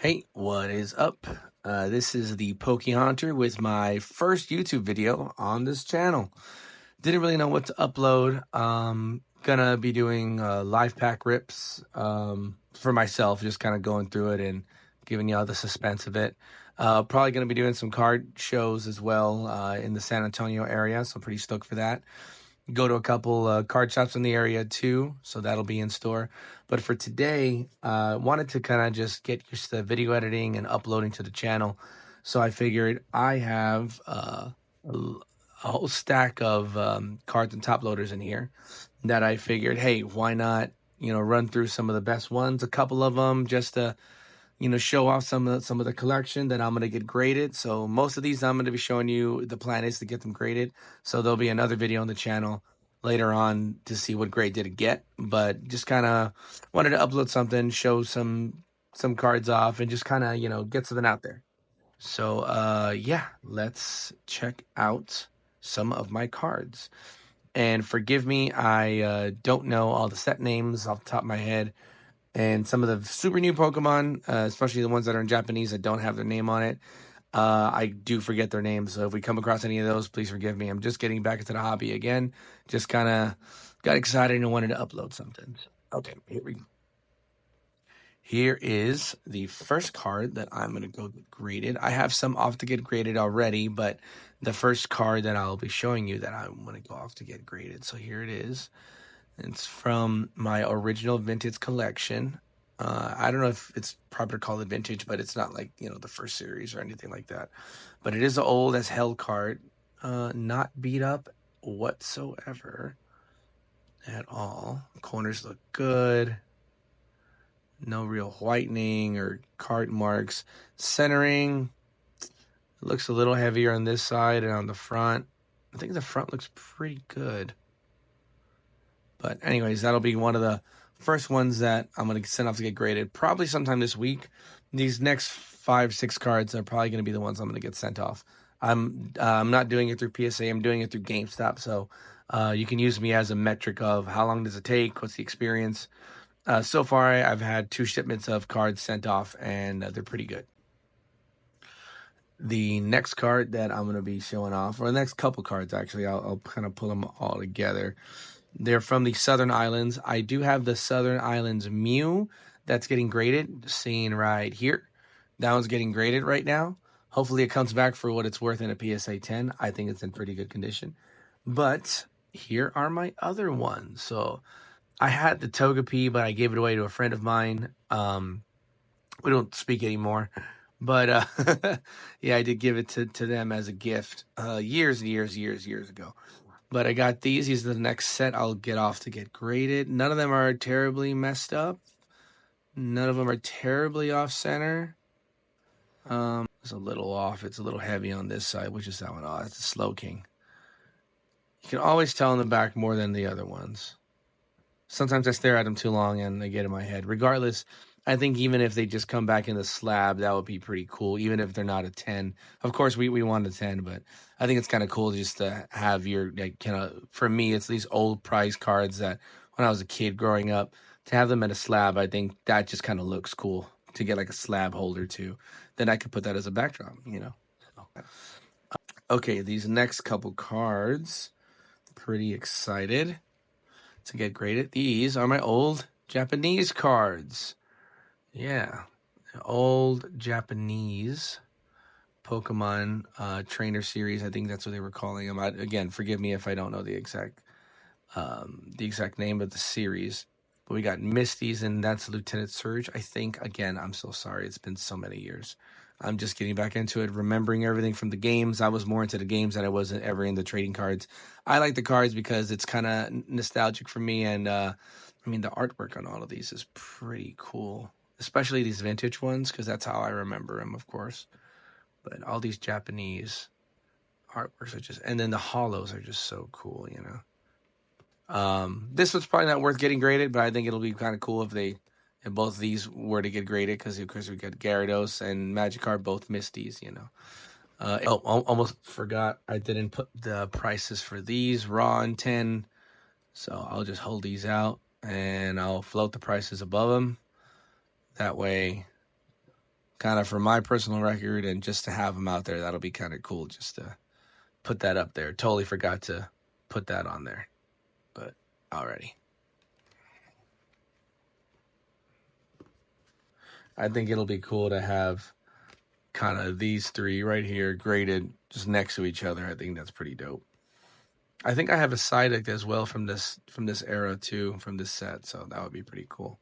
Hey, what is up? This is the Poke Hunter with my first YouTube video on this channel. Didn't really know what to upload. Gonna be doing live pack rips for myself, just kind of going through it and giving y'all the suspense of it. Probably gonna be doing some card shows as well in the San Antonio area, so I'm pretty stoked for that. Go to a couple card shops in the area too, so that'll be in store. But for today, wanted to kind of just get used to video editing and uploading to the channel. So I figured I have a whole stack of cards and top loaders in here that I figured, hey, why not, run through some of the best ones, a couple of them, just to show off some of the collection that I'm gonna get graded. So most of these I'm gonna be showing you. The plan is to get them graded. So there'll be another video on the channel later on to see what grade did it get. But just kind of wanted to upload something, show some cards off, and just kind of get something out there. So yeah, let's check out some of my cards. And forgive me, I don't know all the set names off the top of my head. And some of the super new Pokemon, especially the ones that are in Japanese that don't have their name on it, I do forget their names. So if we come across any of those, please forgive me. I'm just getting back into the hobby again. Just kind of got excited and wanted to upload something. Okay, here we go. Here is the first card that I'm going to go get graded. I have some off to get graded already, but the first card that I'll be showing you that I'm going to go off to get graded. So here it is. It's from my original vintage collection. I don't know if it's proper to call it vintage, but it's not like, the first series or anything like that. But it is an old as hell card. Not beat up whatsoever at all. Corners look good. No real whitening or card marks. Centering looks a little heavier on this side and on the front. I think the front looks pretty good. But anyways, that'll be one of the first ones that I'm going to send off to get graded probably sometime this week. These next 5-6 cards are probably going to be the ones I'm going to get sent off. I'm not doing it through PSA. I'm doing it through Gamestop. So you can use me as a metric of how long does it take, what's the experience. So far, I've had 2 shipments of cards sent off, and they're pretty good. The next card that I'm going to be showing off, or the next couple cards actually, I'll kind of pull them all together. They're from the Southern Islands. I do have the Southern Islands Mew that's getting graded, seen right here. That one's getting graded right now. Hopefully it comes back for what it's worth in a PSA 10. I think it's in pretty good condition. But here are my other ones. So I had the Togepi, but I gave it away to a friend of mine. We don't speak anymore. But yeah, I did give it to them as a gift years and years ago. But I got these. These are the next set I'll get off to get graded. None of them are terribly messed up. None of them are terribly off center. It's a little off. It's a little heavy on this side, which is that one. Oh, that's a Slow King. You can always tell in the back more than the other ones. Sometimes I stare at them too long and they get in my head. Regardless, I think even if they just come back in the slab, that would be pretty cool, even if they're not a 10. Of course, we want a 10, but I think it's kind of cool just to have your, for me, it's these old prize cards that when I was a kid growing up, to have them in a slab, I think that just kind of looks cool to get like a slab holder too. Then I could put that as a backdrop, Okay, these next couple cards, pretty excited to get graded. These are my old Japanese cards. Yeah, old Japanese Pokemon trainer series. I think that's what they were calling them. Again, forgive me if I don't know the exact name of the series. But we got Misty's, and that's Lieutenant Surge. I think, again, I'm so sorry. It's been so many years. I'm just getting back into it, remembering everything from the games. I was more into the games than I was ever in the trading cards. I like the cards because it's kind of nostalgic for me, and the artwork on all of these is pretty cool. Especially these vintage ones, because that's how I remember them, of course. But all these Japanese artworks are just... And then the holos are just so cool, This was probably not worth getting graded, but I think it'll be kind of cool if both of these were to get graded, because of course we got Gyarados and Magikarp, both Misties, almost forgot I didn't put the prices for these raw and 10, so I'll just hold these out and I'll float the prices above them. That way, kind of for my personal record, and just to have them out there, that'll be kind of cool just to put that up there. Totally forgot to put that on there, but alrighty. I think it'll be cool to have kind of these three right here graded just next to each other. I think that's pretty dope. I think I have a side deck as well from this era too, from this set, so that would be pretty cool.